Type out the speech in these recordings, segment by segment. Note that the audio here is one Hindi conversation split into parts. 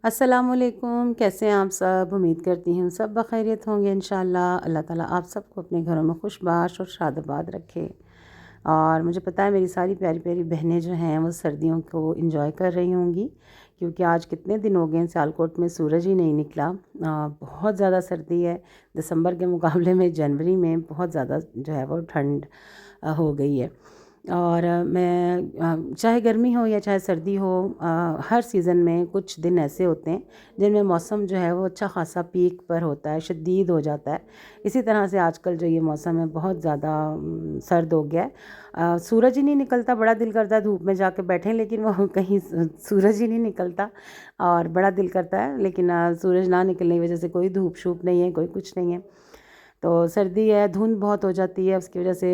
अस्सलामुअलैकुम, कैसे हैं आप सब। उम्मीद करती हूँ सब बखैरियत होंगे इंशाअल्लाह। अल्लाह ताला आप सबको अपने घरों में खुशबाश और शादाबाद रखे। और मुझे पता है मेरी सारी प्यारी प्यारी बहनें जो हैं वो सर्दियों को एंजॉय कर रही होंगी, क्योंकि आज कितने दिन हो गए हैं सियालकोट में सूरज ही नहीं निकला। बहुत ज़्यादा सर्दी है। दिसंबर के मुकाबले में जनवरी में बहुत ज़्यादा जो है वो ठंड हो गई है। और मैं चाहे गर्मी हो या चाहे सर्दी हो, हर सीज़न में कुछ दिन ऐसे होते हैं जिनमें मौसम जो है वो अच्छा ख़ासा पीक पर होता है, शदीद हो जाता है। इसी तरह से आजकल जो ये मौसम है बहुत ज़्यादा सर्द हो गया है। सूरज ही नहीं निकलता, बड़ा दिल करता है धूप में जाके बैठें, लेकिन वो कहीं सूरज ही नहीं निकलता। और बड़ा दिल करता है, लेकिन सूरज ना निकलने की वजह से कोई धूप शूप नहीं है, कोई कुछ नहीं है। तो सर्दी है, धुंध बहुत हो जाती है, उसकी वजह से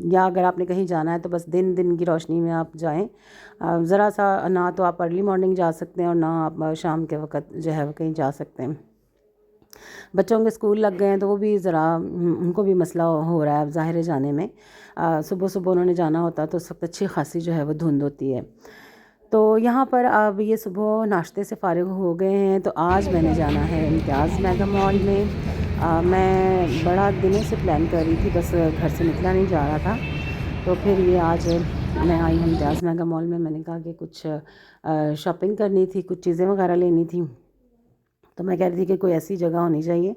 या अगर आपने कहीं जाना है तो बस दिन दिन की रोशनी में आप जाएं। ज़रा सा ना तो आप अर्ली मॉर्निंग जा सकते हैं और ना आप शाम के वक़्त जो है वो कहीं जा सकते हैं। बच्चों के स्कूल लग गए हैं तो वो भी ज़रा उनको भी मसला हो रहा है अब ज़ाहिर है जाने में। सुबह सुबह उन्होंने जाना होता है तो उस वक्त अच्छी खासी जो है वो धुंध होती है। तो यहाँ पर अब ये सुबह नाश्ते से फ़ारिग हो गए हैं, तो आज मैंने जाना है इम्तियाज़ मेगा मॉल में। मैं बड़ा दिनों से प्लान कर रही थी, बस घर से निकला नहीं जा रहा था। तो फिर ये आज मैं आई हूँ इम्तियाज़ मेगा मॉल में। मैंने कहा कि कुछ शॉपिंग करनी थी, कुछ चीज़ें वगैरह लेनी थी। तो मैं कह रही थी कि कोई ऐसी जगह होनी चाहिए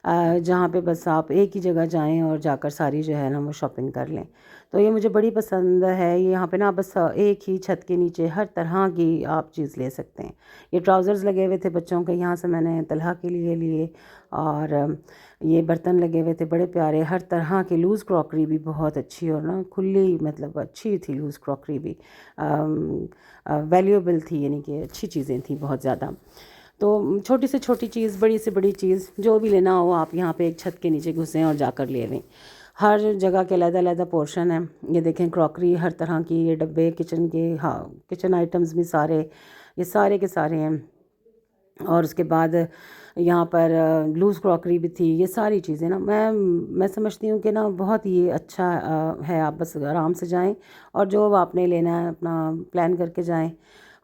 जहाँ पे बस आप एक ही जगह जाएं और जाकर सारी जो है ना वो शॉपिंग कर लें। तो ये मुझे बड़ी पसंद है। ये यहाँ पे ना बस एक ही छत के नीचे हर तरह की आप चीज़ ले सकते हैं। ये ट्राउज़र्स लगे हुए थे बच्चों के, यहाँ से मैंने तलहा के लिए लिए। और ये बर्तन लगे हुए थे बड़े प्यारे, हर तरह की लूज़ क्रॉकरी भी बहुत अच्छी और ना खुली, मतलब अच्छी थी लूज़ क्रॉकरी भी। वैल्यूएबल थी, यानी कि अच्छी चीज़ें थी बहुत ज़्यादा। तो छोटी से छोटी चीज़, बड़ी से बड़ी चीज़, जो भी लेना हो आप यहाँ पे एक छत के नीचे घुसें और जाकर ले लें। हर जगह के अलग-अलग पोर्शन है। ये देखें क्रॉकरी हर तरह की, ये डब्बे किचन के, हाँ किचन आइटम्स भी सारे, ये सारे के सारे हैं। और उसके बाद यहाँ पर लूज़ क्रॉकरी भी थी। ये सारी चीज़ें ना मैं समझती हूँ कि ना बहुत ही अच्छा है। आप बस आराम से जाएं और जो आपने लेना है अपना प्लान करके जाएं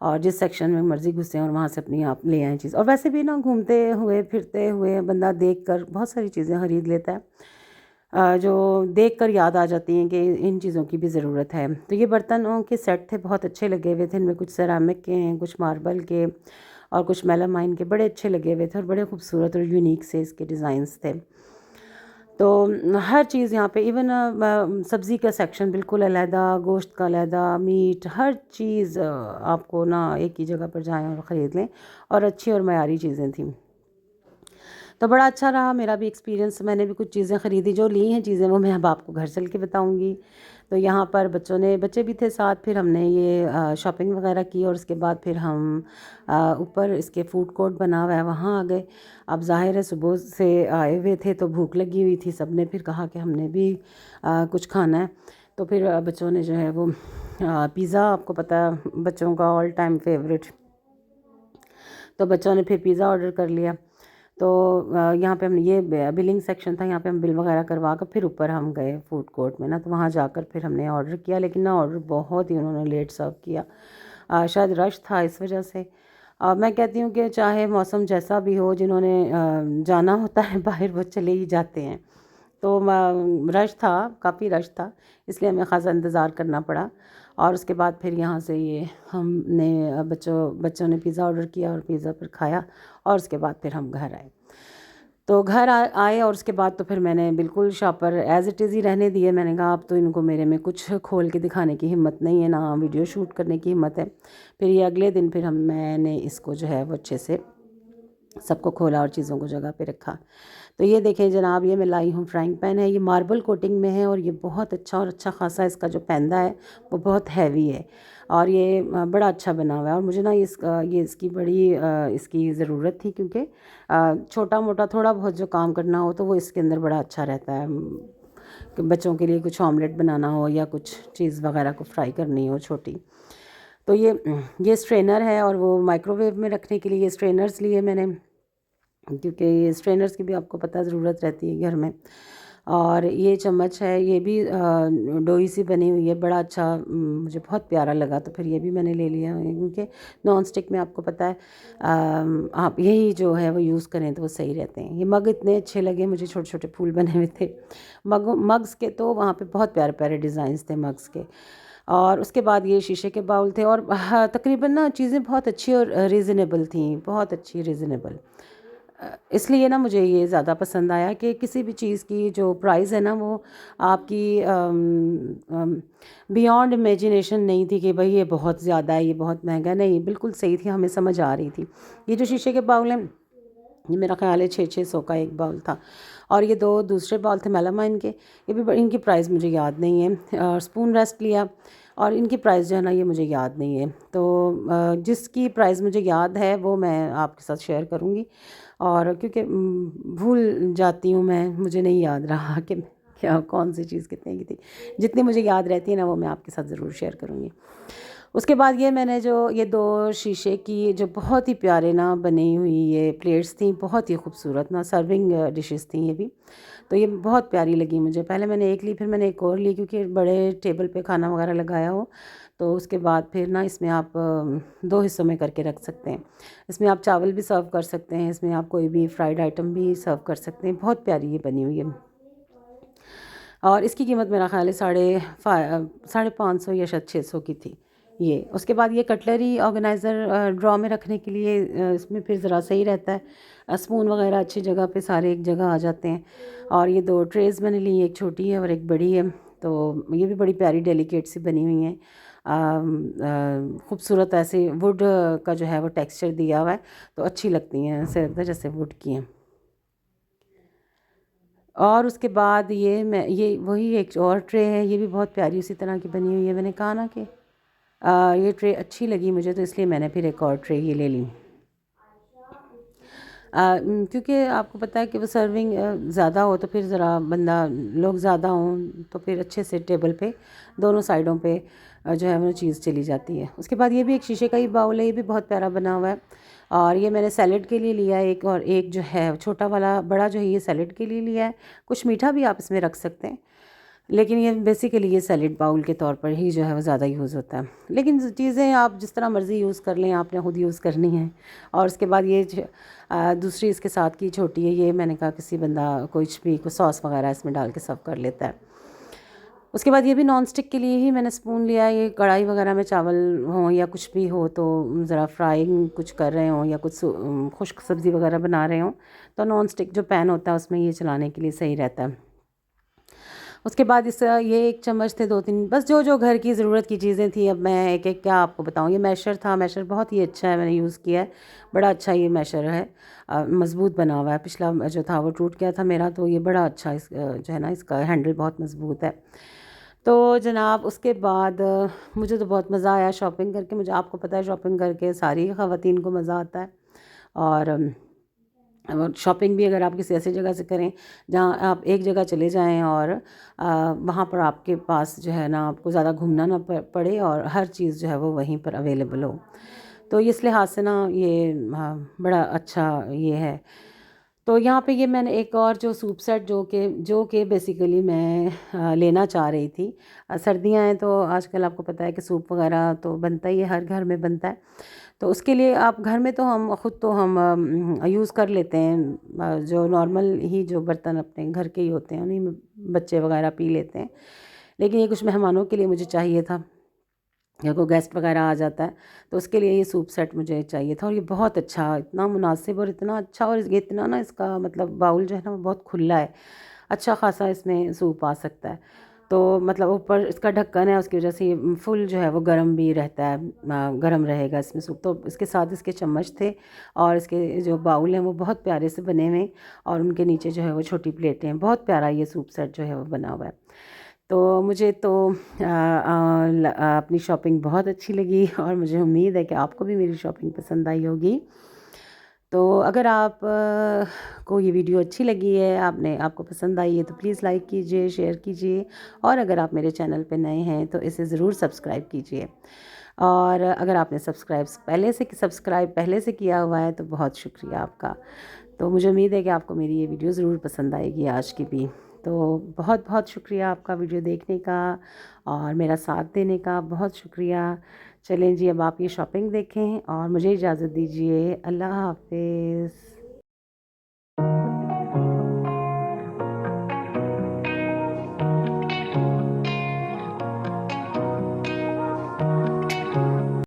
और जिस सेक्शन में मर्ज़ी घुसें और वहाँ से अपनी आप ले आएँ चीज़। और वैसे भी ना घूमते हुए फिरते हुए बंदा देख कर बहुत सारी चीज़ें ख़रीद लेता है, जो देख कर याद आ जाती हैं कि इन चीज़ों की भी ज़रूरत है। तो ये बर्तनों के सेट थे, बहुत अच्छे लगे हुए थे। इनमें कुछ सेरामिक के हैं, कुछ मार्बल के और कुछ मेलामाइन के, बड़े अच्छे लगे हुए थे और बड़े खूबसूरत और यूनिक से इसके डिज़ाइंस थे। तो हर चीज़ यहाँ पे, इवन सब्ज़ी का सेक्शन बिल्कुल अलहदा, गोश्त का अलहदा, मीट, हर चीज़ आपको ना एक ही जगह पर जाएं और ख़रीद लें। और अच्छी और मयारी चीज़ें थीं। तो बड़ा अच्छा रहा मेरा भी एक्सपीरियंस। मैंने भी कुछ चीज़ें ख़रीदी, जो ली हैं चीज़ें वो मैं अब आपको घर चल के बताऊँगी। तो यहाँ पर बच्चे भी थे साथ, फिर हमने ये शॉपिंग वगैरह की और उसके बाद फिर हम ऊपर इसके फूड कोर्ट बना हुआ है वहाँ आ गए। अब ज़ाहिर है सुबह से आए हुए थे तो भूख लगी हुई थी, सब ने फिर कहा कि हमने भी कुछ खाना है। तो फिर बच्चों ने जो है वो पिज़्ज़ा, आपको पता है बच्चों का ऑल टाइम फेवरेट, तो बच्चों ने फिर पिज़्ज़ा ऑर्डर कर लिया। तो यहाँ पे हमने ये बिलिंग सेक्शन था, यहाँ पे हम बिल वगैरह करवा कर फिर ऊपर हम गए फूड कोर्ट में ना, तो वहाँ जाकर फिर हमने ऑर्डर किया। लेकिन ना ऑर्डर बहुत ही उन्होंने लेट सर्व किया। शायद रश था इस वजह से। मैं कहती हूँ कि चाहे मौसम जैसा भी हो, जिन्होंने जाना होता है बाहर वो चले ही जाते हैं। तो रश था, काफ़ी रश था, इसलिए हमें ख़ासा इंतज़ार करना पड़ा। और उसके बाद फिर यहाँ से ये हमने बच्चों ने पिज़्ज़ा ऑर्डर किया और पिज़्ज़ा फिर खाया और उसके बाद फिर हम घर आए। तो घर आए और उसके बाद तो फिर मैंने बिल्कुल शॉपर एज़ इट इज़ ही रहने दिए। मैंने कहा अब तो इनको मेरे में कुछ खोल के दिखाने की हिम्मत नहीं है, ना वीडियो शूट करने की हिम्मत है। फिर ये अगले दिन फिर मैंने इसको जो है वो अच्छे से सबको खोला और चीज़ों को जगह पे रखा। तो ये देखें जनाब, ये मैं लाई हूँ फ्राइंग पैन है। ये मार्बल कोटिंग में है और ये बहुत अच्छा और अच्छा खासा इसका जो पैंदा है वो बहुत हैवी है और ये बड़ा अच्छा बना हुआ है। और मुझे ना ये इसकी बड़ी इसकी ज़रूरत थी, क्योंकि छोटा मोटा थोड़ा बहुत जो काम करना हो तो वो इसके अंदर बड़ा अच्छा रहता है। कि बच्चों के लिए कुछ ऑमलेट बनाना हो या कुछ चीज़ वगैरह को फ्राई करनी हो छोटी। तो ये स्ट्रेनर है और वो माइक्रोवेव में रखने के लिए ये स्ट्रेनर्स लिए मैंने, क्योंकि ये स्ट्रेनर्स की भी आपको पता ज़रूरत रहती है घर में। और ये चम्मच है, ये भी डोई सी बनी हुई है, बड़ा अच्छा मुझे बहुत प्यारा लगा, तो फिर ये भी मैंने ले लिया है, क्योंकि नॉन स्टिक में आपको पता है आप यही जो है वो यूज़ करें तो वो सही रहते हैं। ये मग इतने अच्छे लगे मुझे, छोटे छोटे फूल बने हुए थे मग्स के, तो वहाँ पे बहुत प्यारे प्यारे डिज़ाइंस थे मग्स के। और उसके बाद ये शीशे के बाउल थे, और हाँ, तकरीबन ना चीज़ें बहुत अच्छी और रीज़नेबल थी, बहुत अच्छी रीज़नेबल। इसलिए ना मुझे ये ज़्यादा पसंद आया कि किसी भी चीज़ की जो प्राइस है ना वो आपकी बियॉन्ड इमेजिनेशन नहीं थी कि भाई ये बहुत ज़्यादा है, ये बहुत महंगा, नहीं, बिल्कुल सही थी, हमें समझ आ रही थी। ये जो शीशे के बाउल हैं, ये मेरा ख़्याल है 600 का एक बाउल था, और ये दो दूसरे बाउल थे मेलामाइन के, ये भी इनकी प्राइस मुझे याद नहीं है। और स्पून रेस्ट लिया, और इनकी प्राइस जो है ना ये मुझे याद नहीं है, तो जिसकी प्राइस मुझे याद है वो मैं आपके साथ शेयर करूँगी। और क्योंकि भूल जाती हूँ मैं, मुझे नहीं याद रहा कि क्या कौन सी चीज़ कितने की थी। जितनी मुझे याद रहती है ना वो मैं आपके साथ ज़रूर शेयर करूँगी। उसके बाद ये मैंने जो ये दो शीशे की जो बहुत ही प्यारे ना बनी हुई ये प्लेट्स थी, बहुत ही खूबसूरत ना सर्विंग डिशेस थी ये भी, तो ये बहुत प्यारी लगी मुझे। पहले मैंने एक ली, फिर मैंने एक और ली, क्योंकि बड़े टेबल पे खाना वगैरह लगाया हो, तो उसके बाद फिर ना इसमें आप दो हिस्सों में करके रख सकते हैं। इसमें आप चावल भी सर्व कर सकते हैं, इसमें आप कोई भी फ्राइड आइटम भी सर्व कर सकते हैं। बहुत प्यारी ये बनी हुई है, और इसकी कीमत मेरा ख़्याल है 550 या शायद 600 की थी ये। उसके बाद ये कटलरी ऑर्गेनाइज़र ड्रॉ में रखने के लिए इसमें फिर ज़रा सही रहता है, स्पून वगैरह अच्छी जगह पे सारे एक जगह आ जाते हैं। और ये दो ट्रेज़ मैंने ली, एक छोटी है और एक बड़ी है, तो ये भी बड़ी प्यारी डेलिकेट सी बनी हुई हैं। खूबसूरत ऐसे वुड का जो है वो टेक्सचर दिया हुआ है, तो अच्छी लगती हैं, ऐसे लगता है जैसे वुड की हैं। और उसके बाद ये वही एक और ट्रे है, ये भी बहुत प्यारी उसी तरह की बनी हुई है। मैंने कहा ना कि ये ट्रे अच्छी लगी मुझे, तो इसलिए मैंने फिर एक और ट्रे ये ले ली। क्योंकि आपको पता है कि वो सर्विंग ज़्यादा हो तो फिर ज़रा बंदा लोग ज़्यादा हों तो फिर अच्छे से टेबल पे दोनों साइडों पे जो है वो चीज़ चली जाती है। उसके बाद ये भी एक शीशे का ही बाउल है, ये भी बहुत प्यारा बना हुआ है, और ये मैंने सैलेड के लिए लिया है एक, और एक जो है छोटा वाला बड़ा जो है ये सैलेड के लिए लिया है। कुछ मीठा भी आप इसमें रख सकते हैं, लेकिन ये बेसिकली ये सैलेड बाउल के तौर पर ही जो है वो ज़्यादा यूज़ होता है। लेकिन चीज़ें आप जिस तरह मर्ज़ी यूज़ कर लें, आपने खुद यूज़ करनी है। और उसके बाद ये दूसरी इसके साथ की छोटी है, ये मैंने कहा किसी बंदा कुछ भी कुछ सॉस वगैरह इसमें डाल के सर्व कर लेता है। उसके बाद ये भी नॉन स्टिक के लिए ही मैंने स्पून लिया है। ये कढ़ाई वगैरह में चावल हों या कुछ भी हो, तो ज़रा फ्राइंग कुछ कर रहे हों या कुछ खुश्क सब्ज़ी वगैरह बना रहे हों, तो नॉन स्टिक जो पैन होता है उसमें ये चलाने के लिए सही रहता है। उसके बाद इस ये एक चम्मच थे, 2-3 बस जो जो घर की ज़रूरत की चीज़ें थी। अब मैं एक एक क्या आपको बताऊँ। ये मैशर था, मैशर बहुत ही अच्छा है, मैंने यूज़ किया है, बड़ा अच्छा ये मैशर है, मज़बूत बना हुआ है। पिछला जो था वो टूट गया था मेरा, तो ये बड़ा अच्छा जो है ना इसका हैंडल बहुत मज़बूत है। तो जनाब उसके बाद मुझे तो बहुत मज़ा आया शॉपिंग करके। मुझे आपको पता है शॉपिंग करके सारी ख़वातीन को मज़ा आता है। और शॉपिंग भी अगर आप किसी ऐसी जगह से करें जहाँ आप एक जगह चले जाएं और वहाँ पर आपके पास जो है ना आपको ज़्यादा घूमना ना पड़े, और हर चीज़ जो है वो वहीं पर अवेलेबल हो, तो इस लिहाज से ना ये बड़ा अच्छा ये है। तो यहाँ पे ये मैंने एक और जो सूप सेट जो कि बेसिकली मैं लेना चाह रही थी। सर्दियाँ हैं तो आजकल आपको पता है कि सूप वगैरह तो बनता ही है, हर घर में बनता है। तो उसके लिए आप घर में तो हम ख़ुद तो हम यूज़ कर लेते हैं, जो नॉर्मल ही जो बर्तन अपने घर के ही होते हैं उन्हीं में बच्चे वगैरह पी लेते हैं। लेकिन ये कुछ मेहमानों के लिए मुझे चाहिए था, या कोई गेस्ट वगैरह आ जाता है, तो उसके लिए ये सूप सेट मुझे चाहिए था। और ये बहुत अच्छा, इतना मुनासिब और इतना अच्छा, और ये इतना ना इसका मतलब बाउल जो है ना वो बहुत खुला है, अच्छा खासा इसमें सूप आ सकता है। तो मतलब ऊपर इसका ढक्कन है, उसकी वजह से ये फुल जो है वो गर्म भी रहता है, गर्म रहेगा इसमें सूप। तो इसके साथ इसके चम्मच थे, और इसके जो बाउल हैं वो बहुत प्यारे से बने हुए हैं, और उनके नीचे जो है वो छोटी प्लेटें हैं। बहुत प्यारा ये सूप सेट जो है वो बना हुआ है। तो मुझे तो अपनी शॉपिंग बहुत अच्छी लगी, और मुझे उम्मीद है कि आपको भी मेरी शॉपिंग पसंद आई होगी। तो अगर आप को ये वीडियो अच्छी लगी है, आपको पसंद आई है, तो प्लीज़ लाइक कीजिए, शेयर कीजिए, और अगर आप मेरे चैनल पे नए हैं तो इसे ज़रूर सब्सक्राइब कीजिए। और अगर आपने सब्सक्राइब पहले से किया हुआ है तो बहुत शुक्रिया आपका। तो मुझे उम्मीद है कि आपको मेरी ये वीडियो ज़रूर पसंद आएगी आज की भी। तो बहुत बहुत शुक्रिया आपका वीडियो देखने का और मेरा साथ देने का, बहुत शुक्रिया। चलें जी, अब आप ये शॉपिंग देखें और मुझे इजाज़त दीजिए। अल्लाह हाफ़िज़।